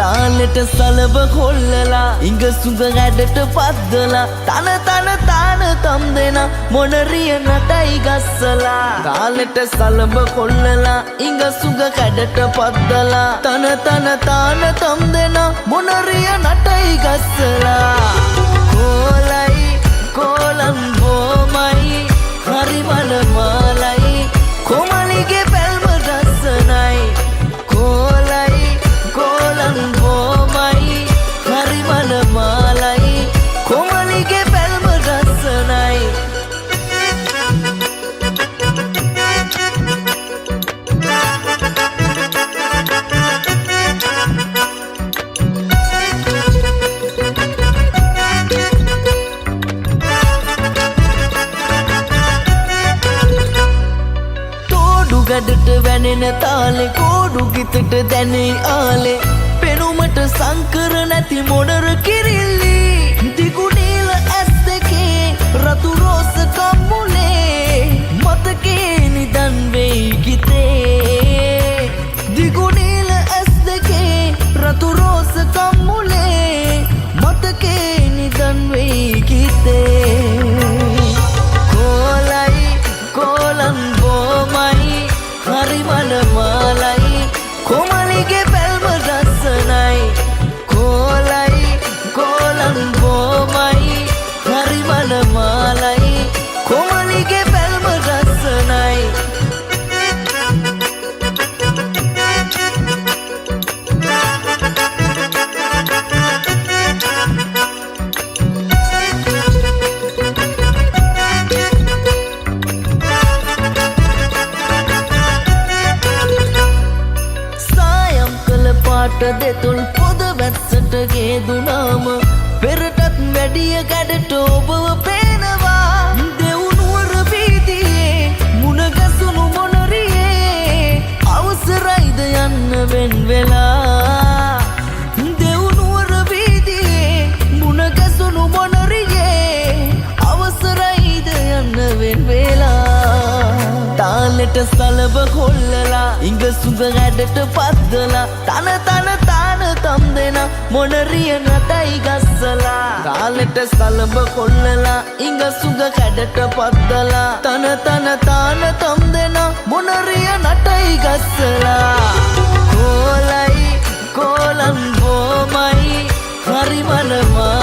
තාලෙට සලබ කොල්ලලා ඉඟ සුඟ ඇඩට පද්දලා තන තම් දෙන මොනරිය නටයි ගස්සලා තාලෙට සලබ කොල්ලලා ඉඟ සුඟ ඇඩට පද්දලා තන තම් දෙන මොනරිය නටයි ගස්සලා කොලයි කොලම් බොමයි හරි මනමාලයි කොමලිගේ පැල්ම රසනයි කොලයි කොලම් බොමයි හරි මනමාලයි කොමලිගේ පැල්ම රසනයි ගඩට වැනෙන තාලේ කෝඩු ගිතට දැනේ ආලේ පෙනුමට සංකර නැති මොනර කිරිල්ලි දිගු නීල ඇස් දෙකේ රතු රෝස කම්මුලේ මතකේ නිදන් වෙයි ගිතේ දිගු නීල ඇස් දෙකේ රතු රෝස කම්මුලේ මතකේ නිදන් වෙයි ගිතේ කොලයි කොලම් බොමයි හරි මනමාලයි කොමලිගේ පැල්ම රසනයි කොලයි කොලම් බොමයි හරි මනමාලයි කොමලිගේ පැල්ම රසනයි පාට දෙතුල් පොද වැස්සට ගේදුනාම පෙරටත් වැඩිය ගැඩට ඔබව පේනවා දෙවුනුවර වීදියේ මුණගැසුණු මොනරියේ අවසරයිද යන්න වෙන් වෙලා දෙවුනුවර වීදියේ මුණගැසුණු මොනරියේ අවසරයිද යන්න වෙන් වෙලා තාලෙට සලබ කොල්ලලා ඉඟ සුඟ ඇඩට පද්දලා තන තම් දෙන මොනරිය නටයි ගස්සලා තාලෙට සලබ කොල්ලලා ඉඟ සුඟ ඇඩට පද්දලා තන තම් දෙන මොනරිය නටයි ගස්සලා කොලයි කොලම් බොමයි හරි මනමා